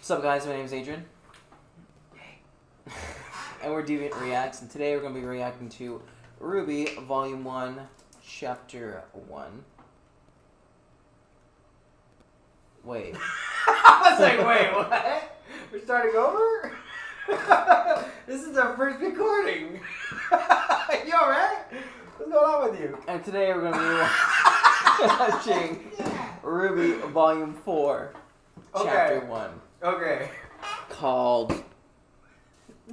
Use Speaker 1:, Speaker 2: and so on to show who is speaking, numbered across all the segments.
Speaker 1: What's up, guys? My name is Adrian. And we're Deviant Reacts, and today we're going to be reacting to RWBY Volume 1, Chapter 1. Wait.
Speaker 2: I was like, wait, what? We're starting over? This is our first recording. You alright? What's going on with you?
Speaker 1: And today we're going to be watching RWBY Volume 4, Chapter 1.
Speaker 2: Okay.
Speaker 1: Called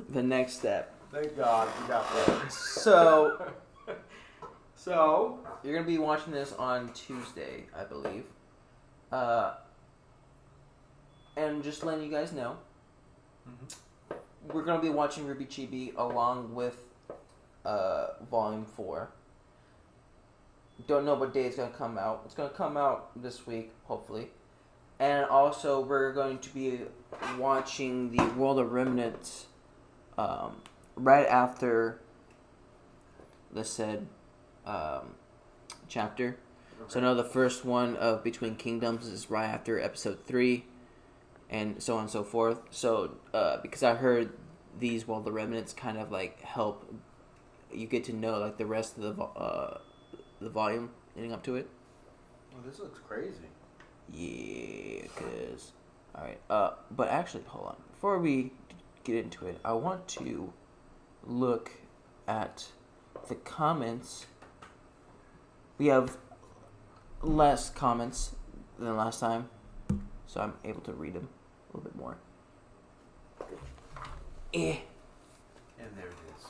Speaker 1: The Next Step.
Speaker 2: Thank God we got that.
Speaker 1: So,
Speaker 2: So,
Speaker 1: you're going to be watching this on Tuesday, I believe. And just letting you guys know, we're going to be watching RWBY along with Volume 4. Don't know what day it's going to come out. It's going to come out this week, hopefully. And also, we're going to be watching the World of Remnants right after the said chapter.
Speaker 2: okay.
Speaker 1: So, I know the first one of Between Kingdoms is right after episode 3, and so on and so forth. So, because I heard these World of Remnants kind of like help you get to know like the rest of the volume leading up to it.
Speaker 2: Oh, this looks crazy.
Speaker 1: Yeah, cause alright. But actually, hold on. Before we get into it, I want to look at the comments. We have less comments than last time, so I'm able to read them a little bit more.
Speaker 2: And there it is.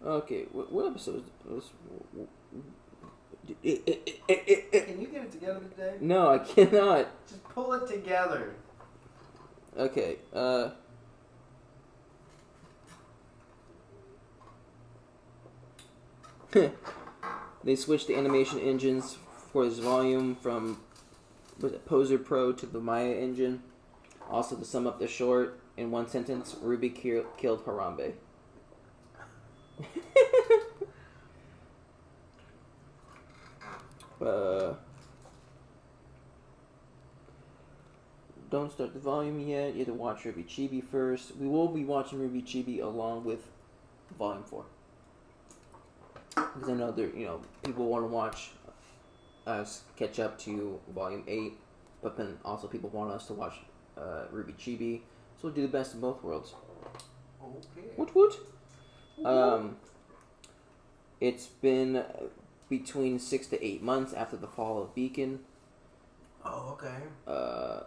Speaker 1: Okay, what episode was?
Speaker 2: Can you get it together today?
Speaker 1: No, I cannot.
Speaker 2: Just pull it together.
Speaker 1: Okay, they switched the animation engines for this volume from Poser Pro to the Maya engine. Also, to sum up the short, in one sentence, RWBY killed Harambe. Don't start the volume yet. You have to watch RWBY first. We will be watching RWBY along with Volume 4. Because I know there, people want to watch us catch up to Volume 8, but then also people want us to watch RWBY. So we'll do the best of both worlds.
Speaker 2: Okay.
Speaker 1: Woot. It's been between 6 to 8 months after the fall of Beacon.
Speaker 2: Oh, okay.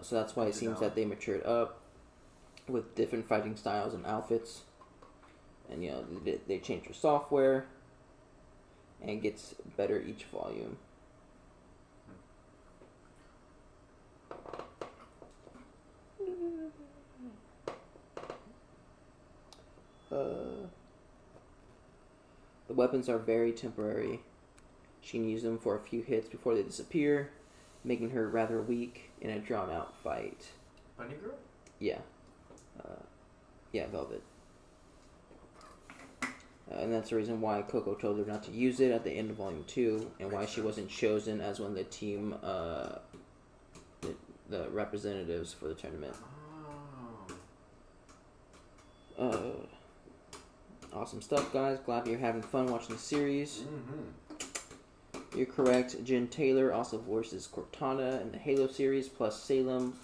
Speaker 1: So that's why it seems that they matured up with different fighting styles and outfits. And, they change their software. And it gets better each volume. The weapons are very temporary. She can use them for a few hits before they disappear, making her rather weak in a drawn-out fight.
Speaker 2: Bunny Girl?
Speaker 1: Yeah. Velvet. And that's the reason why Coco told her not to use it at the end of Volume 2, and why she wasn't chosen as one of the team, the representatives for the tournament. Awesome stuff, guys. Glad you're having fun watching the series. You're correct. Jen Taylor also voices Cortana in the Halo series, plus Salem,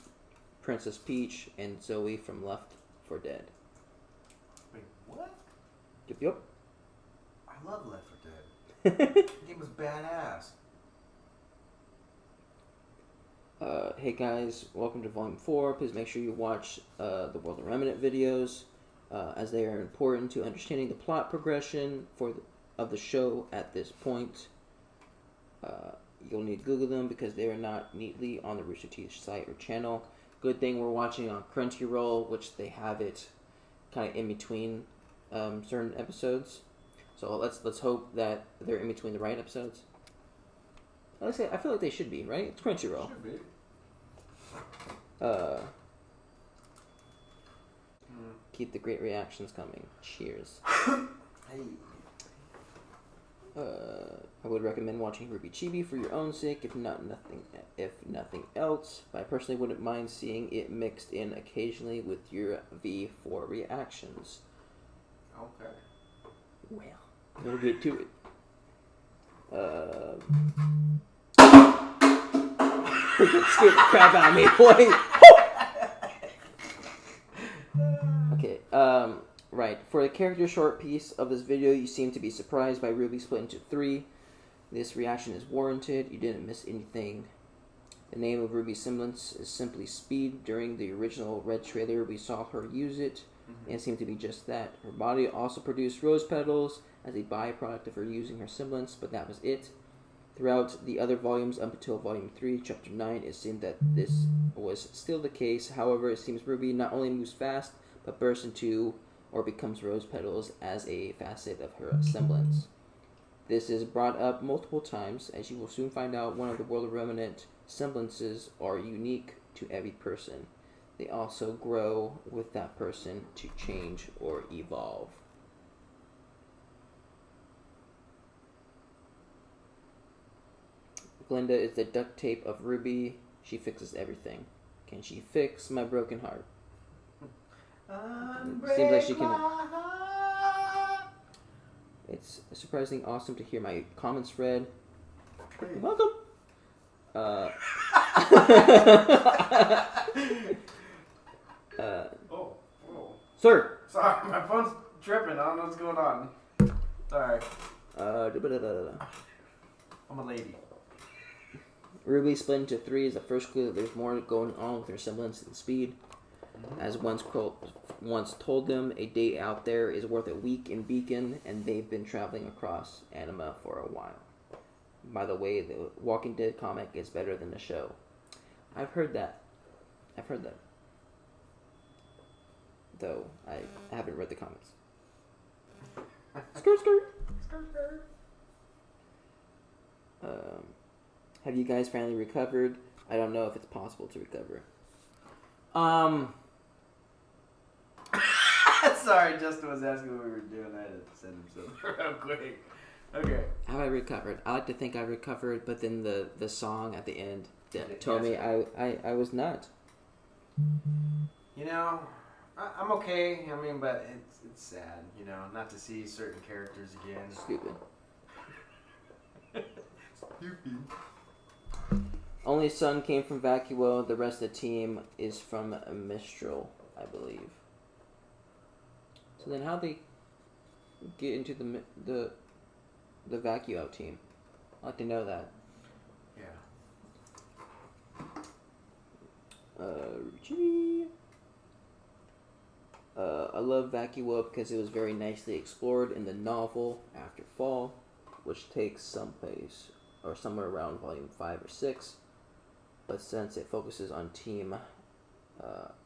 Speaker 1: Princess Peach, and Zoe from Left 4 Dead.
Speaker 2: Wait, what?
Speaker 1: Yep.
Speaker 2: I love Left 4 Dead. The game was badass.
Speaker 1: Hey guys, welcome to Volume 4. Please make sure you watch the World of Remnant videos, as they are important to understanding the plot progression of the show at this point. You'll need to Google them because they are not neatly on the Rooster Teeth site or channel. Good thing we're watching on Crunchyroll, which they have it kind of in between certain episodes. So let's hope that they're in between the right episodes. I feel like they should be, right? It's Crunchyroll.
Speaker 2: Should be.
Speaker 1: Keep the great reactions coming. Cheers.
Speaker 2: Hey.
Speaker 1: I would recommend watching RWBY Chibi for your own sake, if nothing else. But I personally wouldn't mind seeing it mixed in occasionally with your V4 reactions.
Speaker 2: Okay.
Speaker 1: Well, we'll get to it. Freaking scared the crap out of me, boy. Okay. Right. For the character short piece of this video, you seem to be surprised by RWBY split into 3. This reaction is warranted. You didn't miss anything. The name of RWBY's semblance is simply Speed. During the original Red trailer, we saw her use it, and it seemed to be just that. Her body also produced rose petals as a byproduct of her using her semblance, but that was it. Throughout the other volumes up until Volume 3, Chapter 9, it seemed that this was still the case. However, it seems RWBY not only moves fast, but bursts into or becomes rose petals as a facet of her semblance. This is brought up multiple times, as you will soon find out. One of the World of Remnant semblances are unique to every person. They also grow with that person to change or evolve. Glinda is the duct tape of RWBY. She fixes everything. Can she fix my broken heart? Seems like she can. It's surprisingly awesome to hear my comments read. Hey. Welcome.
Speaker 2: Oh.
Speaker 1: Sir.
Speaker 2: Sorry, my phone's tripping. I don't know what's going on. Sorry. I'm a lady.
Speaker 1: RWBY split into 3 is the first clue that there's more going on with her semblance than Speed. As once told them, a day out there is worth a week in Beacon, and they've been traveling across Anima for a while. By the way, the Walking Dead comic is better than the show. I've heard that. Though I haven't read the comics. Skirt. Have you guys finally recovered? I don't know if it's possible to recover.
Speaker 2: Sorry, Justin was asking what we were doing. I had to send him something real quick. Okay.
Speaker 1: Have I recovered? I like to think I recovered, but then the song at the end told me I was not.
Speaker 2: You know, I'm okay. I mean, but it's sad, you know, not to see certain characters again.
Speaker 1: Stupid.
Speaker 2: Stupid.
Speaker 1: Only son came from Vacuo. The rest of the team is from Mistral, I believe. So then, how they get into the Vacuo team? I'd like to know that.
Speaker 2: Yeah.
Speaker 1: I love Vacuo because it was very nicely explored in the novel After Fall, which takes someplace or somewhere around volume 5 or 6. But since it focuses on Team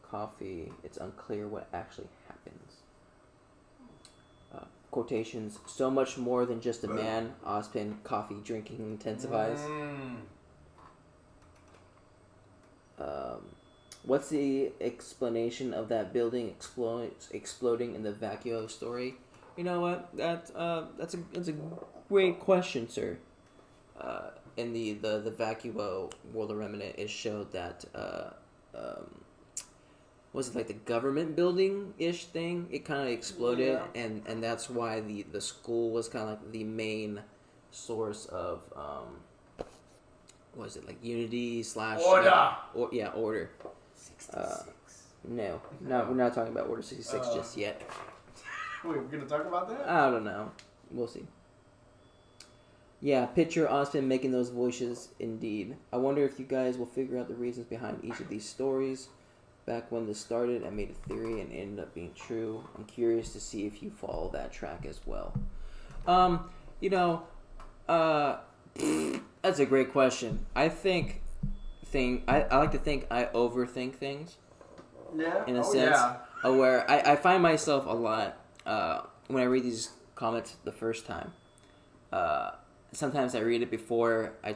Speaker 1: Coffee, it's unclear what actually happens. Quotations, so much more than just a man. Ozpin, coffee drinking intensifies. What's the explanation of that building exploding in the Vacuo story? You know what? That's a great question, sir. In the Vacuo World of Remnant, it showed that was it like the government building-ish thing? It kind of exploded, yeah. and that's why the school was kind of like the main source of was it like unity /
Speaker 2: order?
Speaker 1: Order.
Speaker 2: 66.
Speaker 1: No, we're not talking about Order 66 just yet.
Speaker 2: Wait, we're gonna talk about that?
Speaker 1: I don't know. We'll see. Yeah, picture Ozpin making those voices, indeed. I wonder if you guys will figure out the reasons behind each of these stories. Back when this started, I made a theory and it ended up being true. I'm curious to see if you follow that track as well. That's a great question. I like to think I overthink things.
Speaker 2: Yeah.
Speaker 1: In a sense, where I find myself a lot when I read these comments the first time. Sometimes I read it before I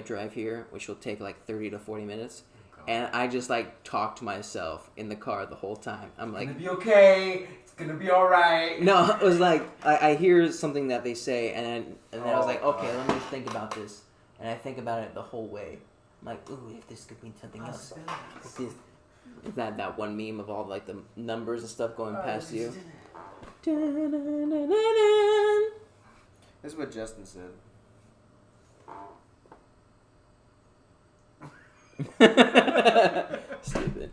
Speaker 1: drive here, which will take like 30 to 40 minutes. And I just like talk to myself in the car the whole time. I'm like,
Speaker 2: it's gonna be okay. It's It's gonna be alright.
Speaker 1: No, it was like I hear something that they say, and then I was like, okay,
Speaker 2: God.
Speaker 1: let me just think about this, and I think about it the whole way. I'm like, ooh, if this could mean something else. If this, is that one meme of all like the numbers and stuff going past you?
Speaker 2: This is what Justin said.
Speaker 1: Stupid.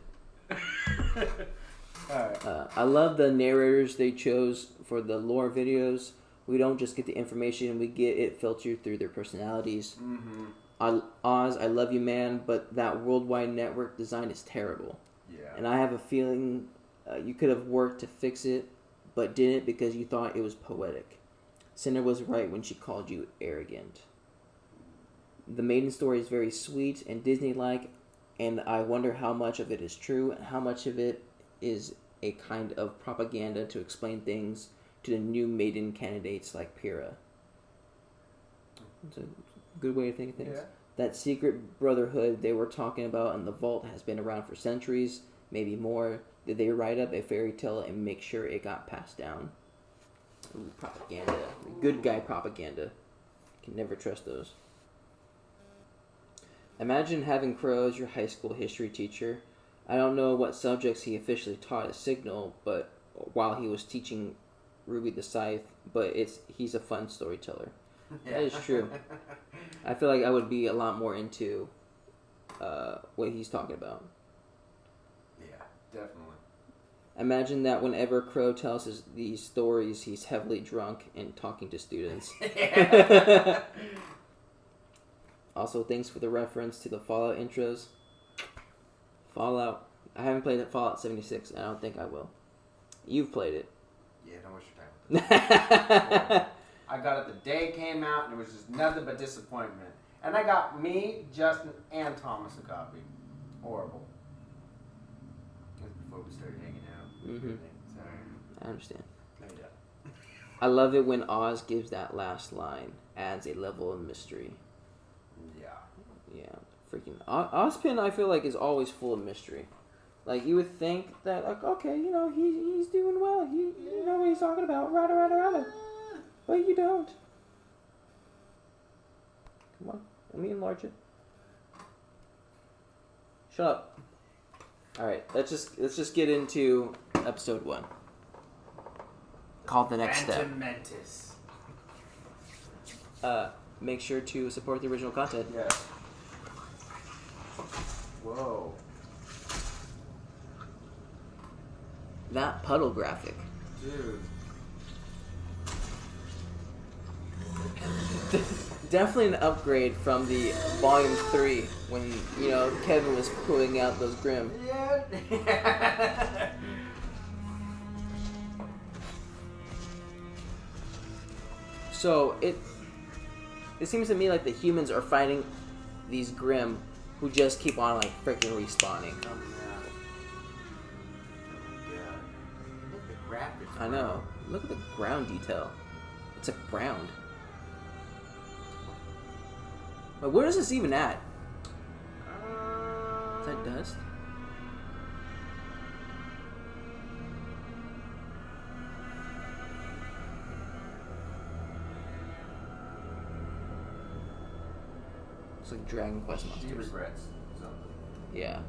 Speaker 2: Alright.
Speaker 1: I love the narrators they chose for the lore videos. We don't just get the information, we get it filtered through their personalities.
Speaker 2: Mm-hmm.
Speaker 1: Oz, I love you, man, but that worldwide network design is terrible.
Speaker 2: Yeah.
Speaker 1: And I have a feeling you could have worked to fix it, but didn't because you thought it was poetic. Cinder was right when she called you arrogant. The maiden story is very sweet and Disney-like, and I wonder how much of it is true and how much of it is a kind of propaganda to explain things to the new maiden candidates like Pyrrha. It's a good way to think of things.
Speaker 2: Yeah.
Speaker 1: That secret brotherhood they were talking about in the vault has been around for centuries, maybe more. Did they write up a fairy tale and make sure it got passed down? Ooh, propaganda. Good guy propaganda. Can never trust those. Imagine having Crow as your high school history teacher. I don't know what subjects he officially taught at Signal, but while he was teaching Ruby the Scythe, but he's a fun storyteller.
Speaker 2: Yeah.
Speaker 1: That is true. I feel like I would be a lot more into what he's talking about.
Speaker 2: Yeah, definitely.
Speaker 1: Imagine that whenever Crow tells these stories, he's heavily drunk and talking to students. Also, thanks for the reference to the Fallout intros. Fallout. I haven't played Fallout 76, and I don't think I will. You've played it.
Speaker 2: Yeah, don't waste your time with that. I got it the day it came out, and it was just nothing but disappointment. And I got me, Justin, and Thomas a copy. Horrible. That's before we started hanging out.
Speaker 1: Mm-hmm.
Speaker 2: Sorry.
Speaker 1: I understand.
Speaker 2: No, yeah.
Speaker 1: I love it when Oz gives that last line. Adds a level of mystery.
Speaker 2: Yeah.
Speaker 1: Yeah. Freaking Ozpin, I feel like, is always full of mystery. Like, you would think that, like, okay, you know, he's doing well. You know what he's talking about. Rada. But you don't. Come on. Let me enlarge it. Shut up. Alright, let's just get into episode 1. Called The Next Step.
Speaker 2: Phantom Mantis.
Speaker 1: Make sure to support the original content.
Speaker 2: Yeah. Whoa.
Speaker 1: That puddle graphic.
Speaker 2: Dude.
Speaker 1: Definitely an upgrade from the Volume 3 when, you know, Kevin was pulling out those Grimm.
Speaker 2: Yeah.
Speaker 1: So, it seems to me like the humans are fighting these Grimm who just keep on, like, freaking respawning.
Speaker 2: Oh, yeah. Look at the graphics.
Speaker 1: I know. Look at the ground detail. It's a ground. But where is this even at? Is that dust? It's like Dragon Quest
Speaker 2: She
Speaker 1: monsters.
Speaker 2: regrets something.
Speaker 1: Yeah.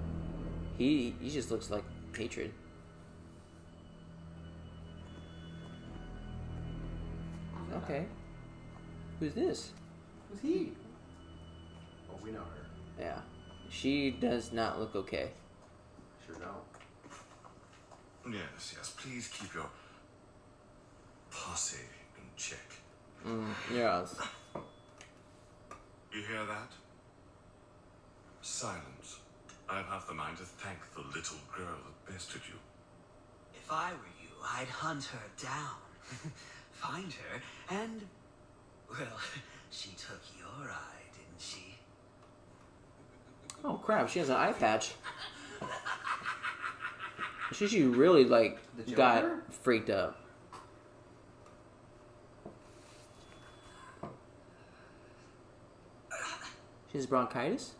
Speaker 1: He just looks like hatred. Okay. Who's this?
Speaker 2: Who's he? Oh, we know her.
Speaker 1: Yeah. She does not look okay.
Speaker 2: Sure know.
Speaker 3: Yes, please keep your posse in check.
Speaker 1: Yes.
Speaker 3: You hear that? Silence. I've half the mind to thank the little girl that bested you.
Speaker 4: If I were you, I'd hunt her down. Find her, and... well, she took your eye, didn't she?
Speaker 1: Oh crap, she has an eye patch. She really, like,
Speaker 2: The
Speaker 1: got
Speaker 2: Joker?
Speaker 1: freaked up. She has bronchitis?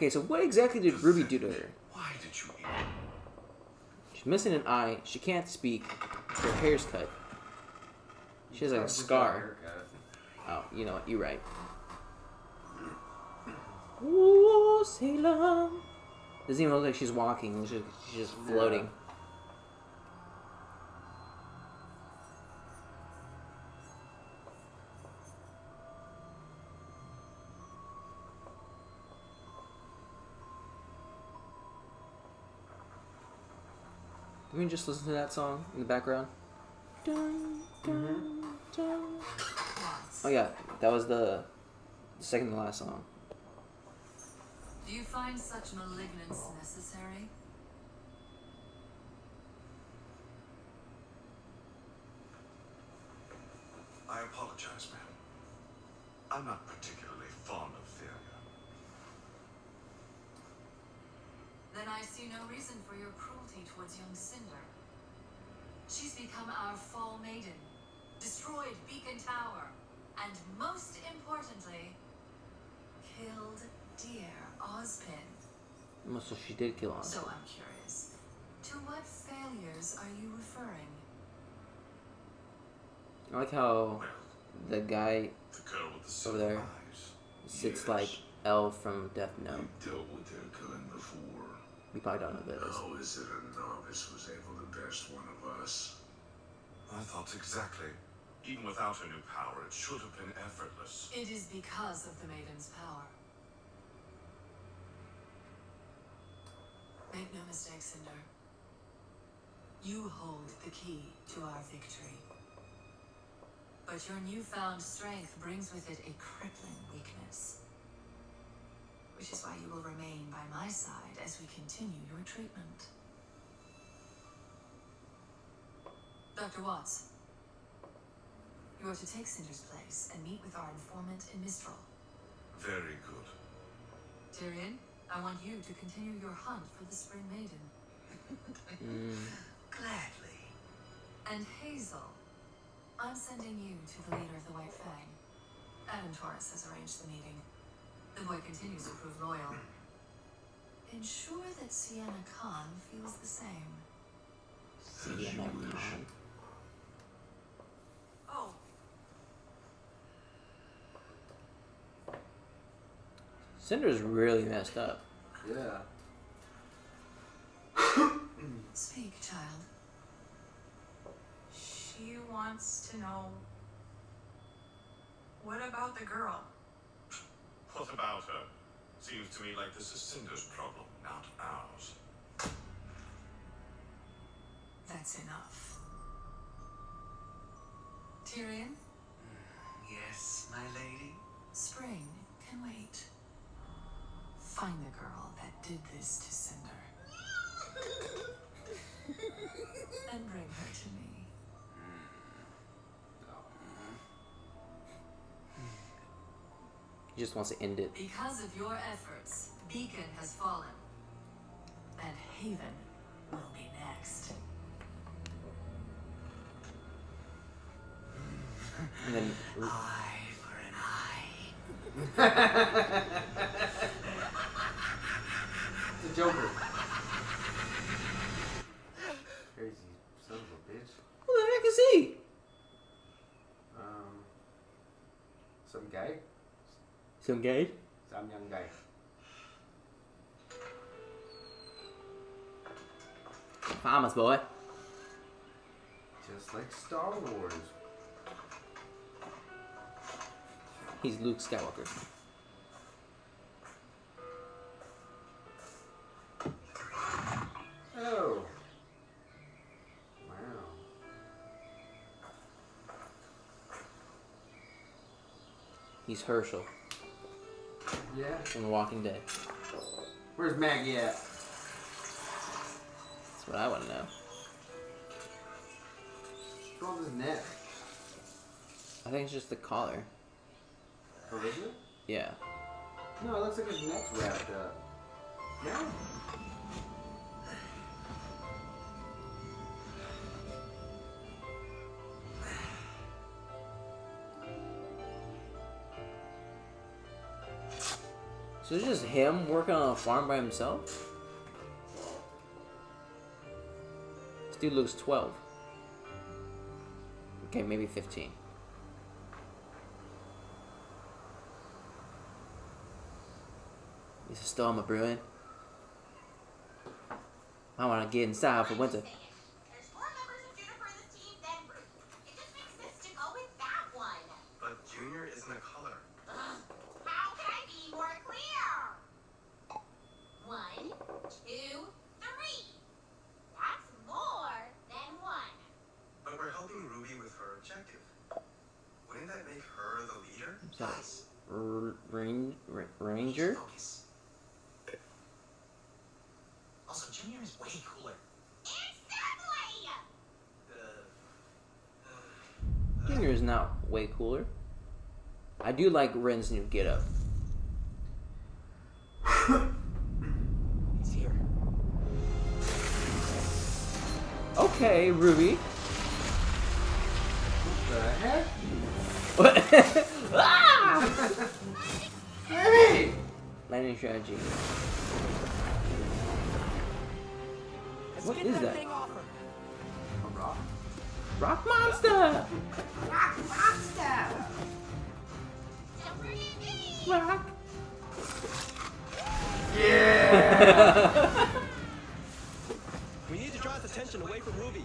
Speaker 1: Okay, so what exactly did Ruby do to her?
Speaker 3: Why did you eat?
Speaker 1: She's missing an eye. She can't speak. Her hair's cut. She has like a
Speaker 2: Just
Speaker 1: scar.
Speaker 2: haircut.
Speaker 1: Oh, you know what? You're right. Ooh, Salem. Doesn't even look like she's walking. She's just floating. Can we just listen to that song in the background? Dun, dun, dun. Oh yeah, that was the second to last song.
Speaker 5: Do you find such malignance necessary?
Speaker 3: I apologize, ma'am. I'm not particularly fond of failure.
Speaker 5: Then I see no reason for your cruelty towards young Cinder. She's become our fall maiden, destroyed Beacon Tower, and most importantly, killed dear Ozpin.
Speaker 1: So she did kill him.
Speaker 5: So I'm curious, to what failures are you referring?
Speaker 1: I like how the guy
Speaker 3: The girl with the
Speaker 1: over
Speaker 3: silver
Speaker 1: there
Speaker 3: eyes.
Speaker 1: sits
Speaker 3: Yes.
Speaker 1: like L from Death Note.
Speaker 6: We've dealt with their kind before.
Speaker 1: We probably don't know who that is.
Speaker 6: How is it a novice was able to best one of us?
Speaker 3: I thought exactly. Even without her new power, it should have been effortless.
Speaker 5: It is because of the maiden's power. Make no mistake, Cinder. You hold the key to our victory. But your newfound strength brings with it a crippling weakness. Which is why you will remain by my side as we continue your treatment. Dr. Watts, you are to take Cinder's place and meet with our informant in Mistral.
Speaker 3: Very good.
Speaker 5: Tyrion, I want you to continue your hunt for the Spring Maiden.
Speaker 4: Gladly.
Speaker 5: And Hazel, I'm sending you to the leader of the White Fang. Adam Torres has arranged the meeting. The boy continues to prove loyal. Ensure that Sienna Khan feels the same.
Speaker 1: Sienna Khan.
Speaker 5: Oh,
Speaker 1: Cinder's really messed up.
Speaker 2: Yeah.
Speaker 5: speak, child.
Speaker 7: She wants to know, what about the girl?
Speaker 3: What about her? Seems to me like this is Cinder's problem, not ours.
Speaker 5: That's enough. Tyrion,
Speaker 4: Yes, my lady?
Speaker 5: Spring can wait. Find the girl that did this to Cinder. And bring her to me.
Speaker 1: He just wants to end it.
Speaker 5: Because of your efforts, Beacon has fallen. And Haven will be next.
Speaker 1: And then
Speaker 4: Eye for an eye.
Speaker 2: The Joker. Crazy son of a bitch.
Speaker 1: who the heck is he?
Speaker 2: Some guy.
Speaker 1: Some gay?
Speaker 2: Some young guy.
Speaker 1: Farmer's boy.
Speaker 2: Just like Star Wars.
Speaker 1: He's Luke Skywalker.
Speaker 2: Oh. Wow.
Speaker 1: He's Herschel
Speaker 2: Yeah.
Speaker 1: from The Walking Dead.
Speaker 2: Where's Maggie at?
Speaker 1: That's what I want to know.
Speaker 2: What's wrong with his neck?
Speaker 1: I think it's just the collar.
Speaker 2: Or is it?
Speaker 1: Yeah.
Speaker 2: No, it looks like his neck's wrapped up. No?
Speaker 1: So it's just him working on a farm by himself? This dude looks 12. Okay, maybe 15. Is a storm a brewing? I want to get inside for winter.
Speaker 8: There's more members of Juniper in this team than Ruby. It just makes sense to go with that one.
Speaker 3: But Junior isn't a color.
Speaker 8: Ugh. How can I be more clear? 1, 2, 3. That's more than 1.
Speaker 3: But we're helping Ruby with her objective. Wouldn't that make her the leader?
Speaker 1: Is that Ranger?
Speaker 4: Focus. Also, Junior is way cooler.
Speaker 8: Exactly!
Speaker 1: Junior is not way cooler. I do like Ren's new getup.
Speaker 4: He's here.
Speaker 1: Okay, Ruby.
Speaker 2: The heck?
Speaker 1: What? Ah!
Speaker 2: Hey!
Speaker 1: Landing strategy.
Speaker 4: Let's
Speaker 1: What
Speaker 4: get
Speaker 1: is
Speaker 4: that
Speaker 1: that?
Speaker 4: thing off her.
Speaker 2: A rock.
Speaker 1: Rock monster!
Speaker 2: Rock monster!
Speaker 8: Don't forget me!
Speaker 1: Rock!
Speaker 2: Yeah!
Speaker 9: We need to draw his attention away from Ruby.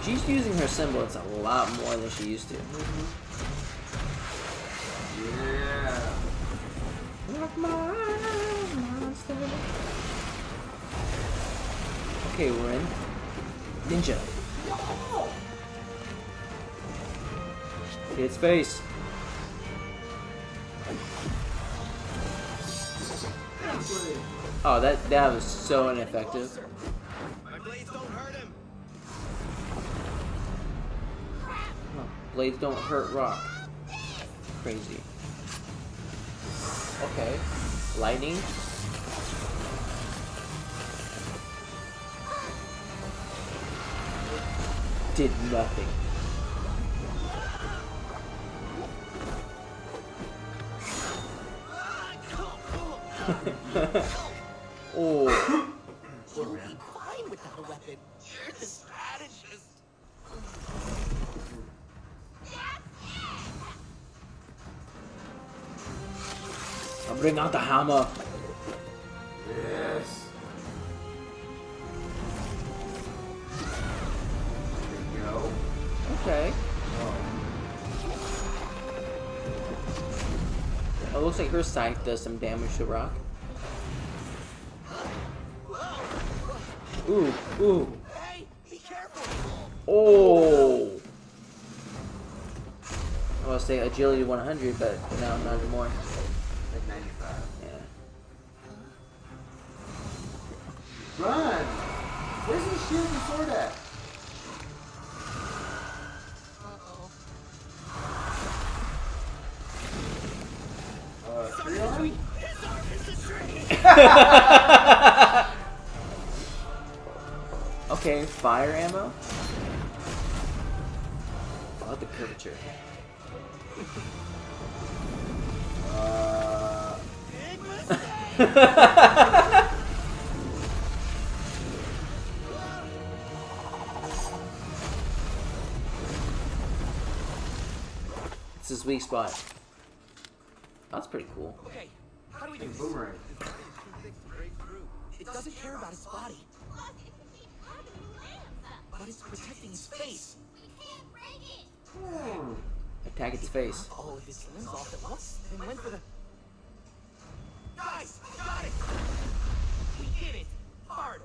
Speaker 1: She's using her semblance a lot more than she used to.
Speaker 2: Yeah.
Speaker 1: Rock monster. Okay, we're in. Ninja. Hit its face. Oh, that was so ineffective.
Speaker 9: My blades don't hurt him.
Speaker 1: Oh, blades don't hurt rock. Crazy. Okay. Lightning. Did nothing. Oh.
Speaker 4: You'll be fine without a weapon. You're the strategist.
Speaker 1: I'll bring out the hammer.
Speaker 2: Yes. There you go.
Speaker 1: Okay. It looks like her scythe does some damage to rock. Ooh, ooh.
Speaker 4: Hey, be careful.
Speaker 1: Oh. I was say agility 100, but no, not anymore.
Speaker 2: Like 95.
Speaker 1: Yeah.
Speaker 2: Run! Where's his shield and sword at? Three arm?
Speaker 1: Okay, fire ammo. I like the curvature. It's his weak spot. That's pretty cool.
Speaker 4: Okay, how do we do this?
Speaker 2: Boomerang.
Speaker 4: It doesn't care about its body,
Speaker 8: Look, it can keep grabbing new lands.
Speaker 4: but it's protecting its face.
Speaker 8: We can't break it.
Speaker 1: Attack its face.
Speaker 4: All of its limbs off at once and went for the... Guys, got it! We hit it harder.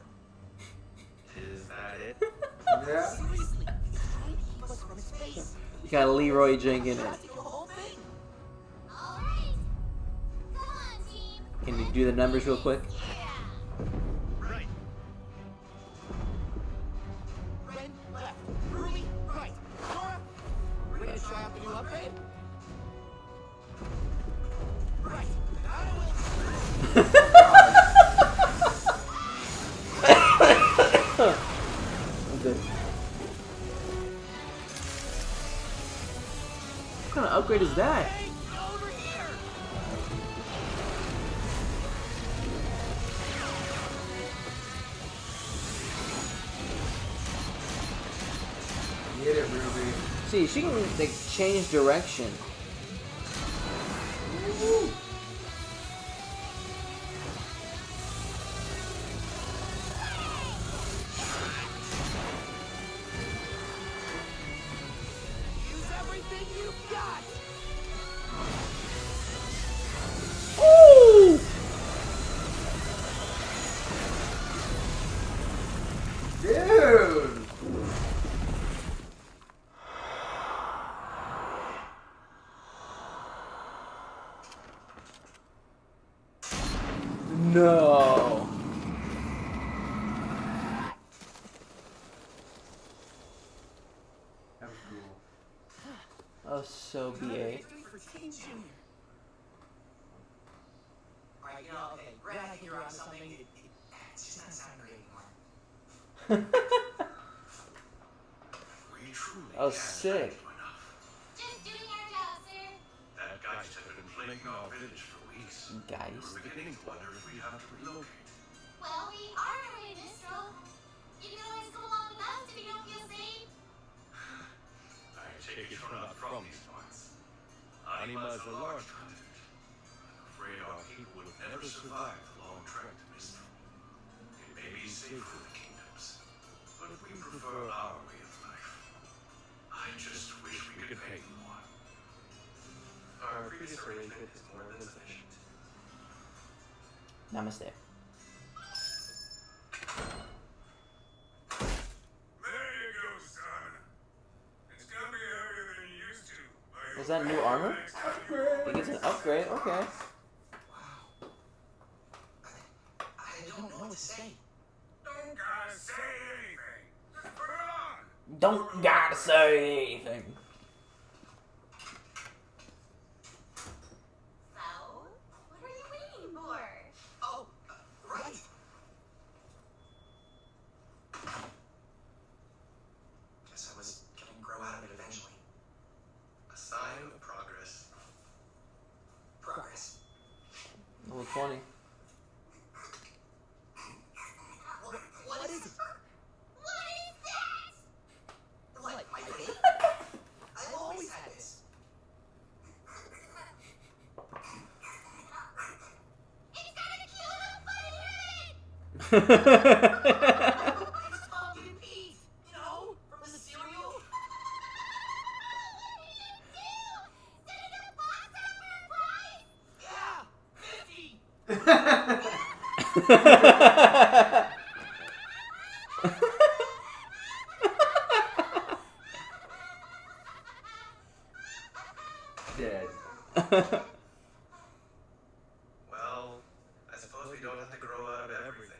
Speaker 3: Is that it?
Speaker 2: Yeah.
Speaker 4: Seriously, it's trying to keep us from its face.
Speaker 1: You got Leroy Jenkins in it.
Speaker 4: The whole thing.
Speaker 8: All right. Come on, team.
Speaker 1: Can you do the numbers real quick?
Speaker 8: Yeah.
Speaker 9: Right.
Speaker 4: Ren left, Ruby right. Nora, we're gonna try out the new upgrade. Right. I will.
Speaker 1: I'm good. What kind of upgrade is that?
Speaker 4: Hey, over here!
Speaker 1: See, she can like change direction.
Speaker 9: Use everything you've got.
Speaker 1: Ooh!
Speaker 2: Dude!
Speaker 1: No.
Speaker 2: That was cool.
Speaker 1: That was so BA.
Speaker 9: For Team Junior. Alright, you know, okay, Red, I think you're on something. It's just not sounding great anymore.
Speaker 3: We truly
Speaker 1: That was
Speaker 3: can't
Speaker 1: sick.
Speaker 3: thank you enough.
Speaker 8: Just doing our job, sir.
Speaker 3: That geist had been plaguing our village for weeks.
Speaker 1: Guys.
Speaker 3: We were beginning to wonder if we'd have to relocate.
Speaker 8: Well, we are on our way to Mistral. You can always come along with us if you don't feel safe.
Speaker 3: I take it you're not from these parts. Anima is a large continent. I'm afraid our people would never survive the long trek to Mistral. It may be safe for the kingdoms, but we prefer our way of life. I just wish we could pay you more. Our previous arrangement is more than sufficient.
Speaker 1: Namaste.
Speaker 6: There you go, son. It's gonna be heavier than you used to.
Speaker 1: Was that new armor? It gets an upgrade. Okay.
Speaker 9: I don't know what to say.
Speaker 6: Don't gotta say anything. Just put it on.
Speaker 1: Don't gotta say anything.
Speaker 8: So, what are you waiting for?
Speaker 9: Oh, right. Guess I was gonna grow out of it eventually.
Speaker 3: A sign of progress.
Speaker 9: Progress.
Speaker 1: Level 20.
Speaker 9: What is it?
Speaker 8: What is that?
Speaker 9: What, my baby? I've always had this.
Speaker 8: It's got a cute little bunny head!
Speaker 9: It's pumpkin peas, you know, from the cereal.
Speaker 8: What do you do? Send it a box out for a prize?
Speaker 9: Yeah, 50.
Speaker 2: Dead.
Speaker 3: Well, I suppose we don't have to grow out of everything.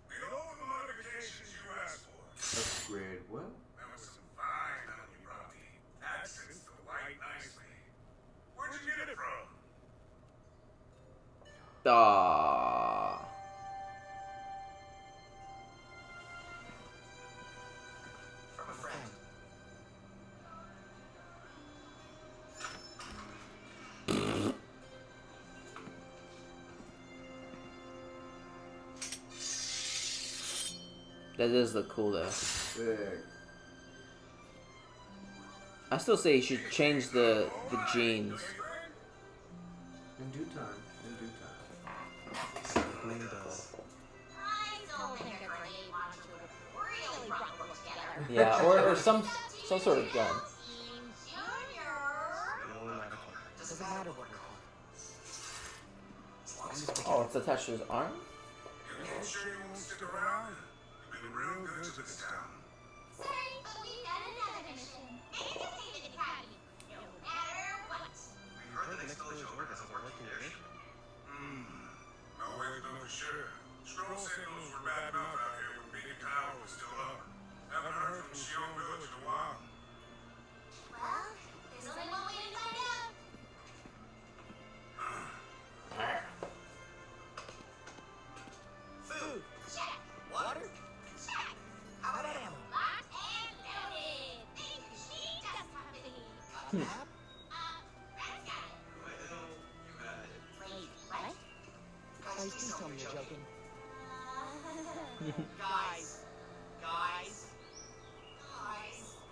Speaker 6: With all the modifications you asked for,
Speaker 2: Upgrade. What?
Speaker 6: that was some fine honey, Robbie. Accents the white nicely. Where'd you get it from?
Speaker 1: Aww.
Speaker 9: From a friend.
Speaker 1: That does look cool though.
Speaker 2: Sick.
Speaker 1: I still say you should change the jeans.
Speaker 2: In due time. In due time.
Speaker 8: I don't think a grenade launcher would really rock them together.
Speaker 1: Yeah, or some sort of gun.
Speaker 8: Team Junior.
Speaker 9: Doesn't matter what we're called. As long as we
Speaker 1: Oh, it's attached to his arm?
Speaker 6: You sure you won't stick around? You've been real good to this town.
Speaker 8: Sorry, but we've got another mission. Make it to Haven Academy. No matter what.
Speaker 3: We've heard the next village over has a working airship.
Speaker 6: No way to know for sure. Scroll signals were bad enough out here when Beacon Tower was still up. Haven't heard from Shion Village in a while.
Speaker 8: Well, there's only one way to find out.
Speaker 9: food,
Speaker 8: Check.
Speaker 9: water,
Speaker 8: Check.
Speaker 9: how about ammo?
Speaker 8: Locked and loaded. Think she just company.
Speaker 9: Got a map?
Speaker 8: Red's got it.
Speaker 3: Well, you got it.
Speaker 8: Wait, what?
Speaker 9: Guys, please tell me you're joking. Guys.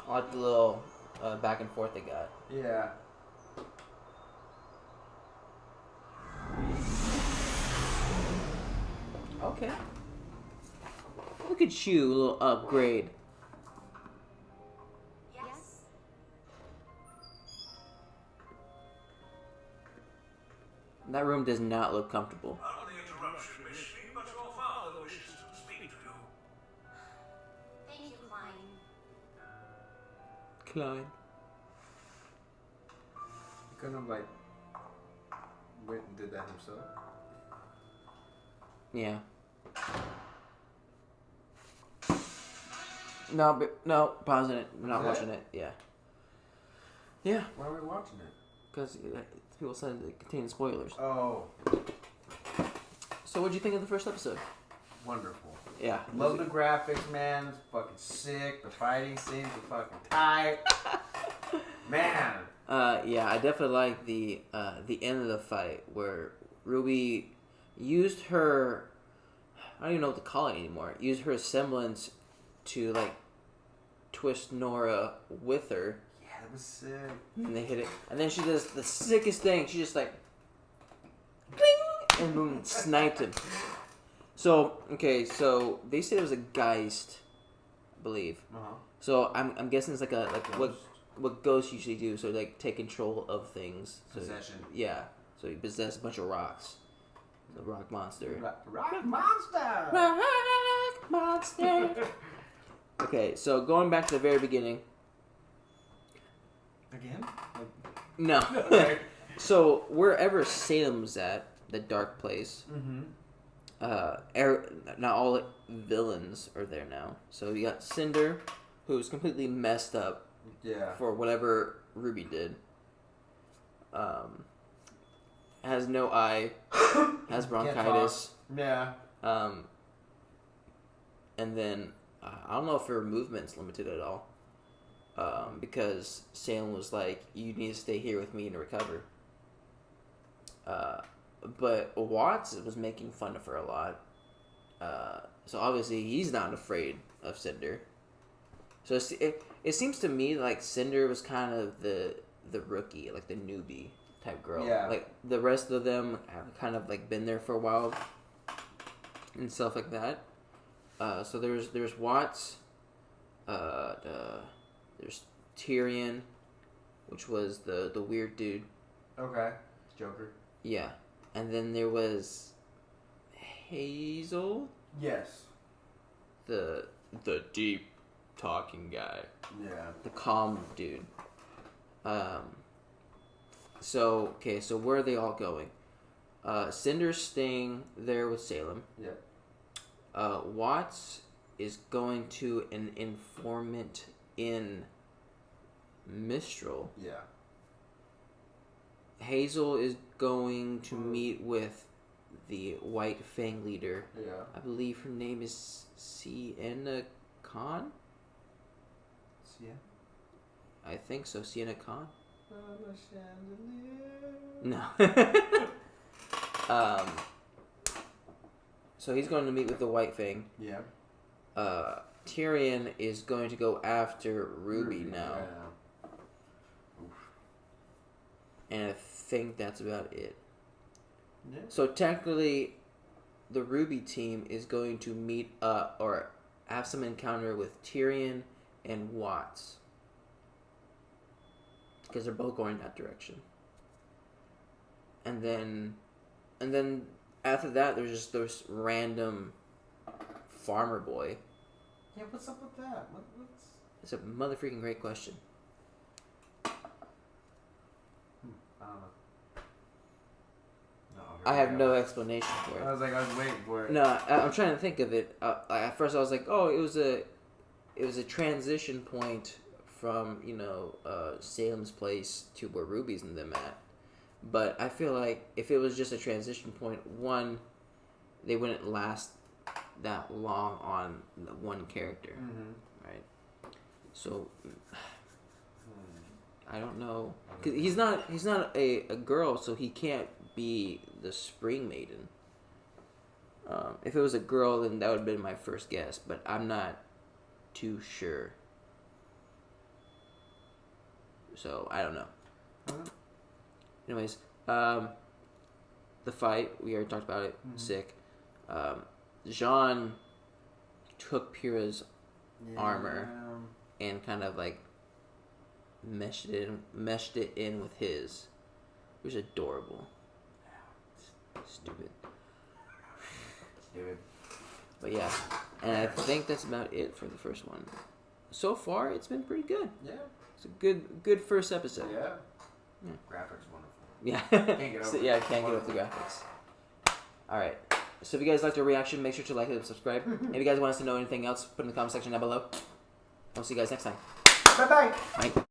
Speaker 1: I like the little back and forth they got.
Speaker 2: Yeah.
Speaker 1: Okay. Look at you, a little upgrade.
Speaker 5: Yes?
Speaker 1: That room does not look comfortable.
Speaker 3: Pardon the interruption, Miss Lee, but your father wishes to speak to you.
Speaker 8: Thank you, Klein.
Speaker 1: Klein.
Speaker 2: He couldn't have, like, went and did that himself.
Speaker 1: Yeah. No, pausing it. We're not
Speaker 2: Is that
Speaker 1: watching it. Yeah. Yeah,
Speaker 2: Why are we watching it?
Speaker 1: because people said it contained spoilers.
Speaker 2: Oh,
Speaker 1: So, what'd you think of the first episode?
Speaker 2: wonderful.
Speaker 1: Yeah.
Speaker 2: Love the graphics, man. It's fucking sick. The fighting scenes are fucking tight. Man.
Speaker 1: Yeah, I definitely like the end of the fight where Ruby used her, I don't even know what to call it anymore. Used her semblance to like twist Nora with her,
Speaker 2: Yeah, that was sick.
Speaker 1: and they hit it. And then she does the sickest thing. She just like, cling, and boom, sniped him. So okay, so they said it was a Geist, I believe.
Speaker 2: Uh-huh.
Speaker 1: So I'm guessing it's like what ghosts usually do. So like take control of things. So,
Speaker 2: Possession.
Speaker 1: yeah. So he possessed a bunch of rocks. The rock monster.
Speaker 2: Rock monster.
Speaker 1: Rock monster. Okay, so going back to the very beginning.
Speaker 2: Again?
Speaker 1: No.
Speaker 2: Okay.
Speaker 1: So wherever Salem's at, the dark place.
Speaker 2: Mm-hmm.
Speaker 1: Not all villains are there now. So you got Cinder, who's completely messed up
Speaker 2: Yeah.
Speaker 1: for whatever Ruby did. Has no eye, has bronchitis.
Speaker 2: Yeah.
Speaker 1: And then I don't know if her movement's limited at all. Because Salem was like, "You need to stay here with me and recover." But Watts was making fun of her a lot. So obviously he's not afraid of Cinder. So it seems to me like Cinder was kind of the rookie, like the newbie type girl.
Speaker 2: Yeah.
Speaker 1: Like the rest of them have kind of like been there for a while and stuff like that. So there's Watts. There's Tyrion, which was the weird dude.
Speaker 2: Okay. Joker.
Speaker 1: Yeah. And then there was Hazel,
Speaker 2: Yes.
Speaker 1: the deep talking guy,
Speaker 2: Yeah.
Speaker 1: the calm dude. So where are they all going? Cinder's staying there with Salem.
Speaker 2: Yep.
Speaker 1: Watts is going to an informant in Mistral.
Speaker 2: Yeah.
Speaker 1: Hazel is going to meet with the White Fang leader.
Speaker 2: Yeah.
Speaker 1: I believe her name is Sienna Khan.
Speaker 2: Yeah.
Speaker 1: I think so, Sienna Khan.
Speaker 2: No.
Speaker 1: No. So he's going to meet with the White Fang.
Speaker 2: Yeah.
Speaker 1: Tyrion is going to go after Ruby now.
Speaker 2: Yeah.
Speaker 1: And I think that's about it.
Speaker 2: Yeah.
Speaker 1: So technically, the RWBY team is going to meet up or have some encounter with Tyrion and Watts. Because they're both going that direction. And then after that, there's just this random farmer boy.
Speaker 2: Yeah, what's up with that? What's...
Speaker 1: It's a motherfucking great question.
Speaker 2: I don't know. No,
Speaker 1: I have no explanation for
Speaker 2: I
Speaker 1: it.
Speaker 2: was like, I was waiting for it.
Speaker 1: No, I'm trying to think of it. At first, I was like, oh, it was a transition point from Salem's place to where Ruby's and them at. But I feel like if it was just a transition point, one, they wouldn't last that long on the one character, right? So I don't know, 'cause he's not a girl, so he can't be the Spring Maiden. If it was a girl, then that would have been my first guess, but I'm not too sure. So I don't know. Anyways, the fight, we already talked about it. Sick. Jean took Pyrrha's armor and kind of like meshed it in with his. It was adorable. Stupid. But yeah, and I think that's about it for the first one. So far, it's been pretty good.
Speaker 2: Yeah.
Speaker 1: It's a good first episode.
Speaker 2: Yeah.
Speaker 1: Yeah.
Speaker 2: Graphics wonderful.
Speaker 1: Yeah.
Speaker 2: Can't get over
Speaker 1: So,
Speaker 2: it.
Speaker 1: yeah, can't get over the graphics. All right. So if you guys liked our reaction, make sure to like and subscribe. If you guys want us to know anything else, put in the comment section down below. I'll see you guys next time.
Speaker 2: Bye-bye.
Speaker 1: Bye.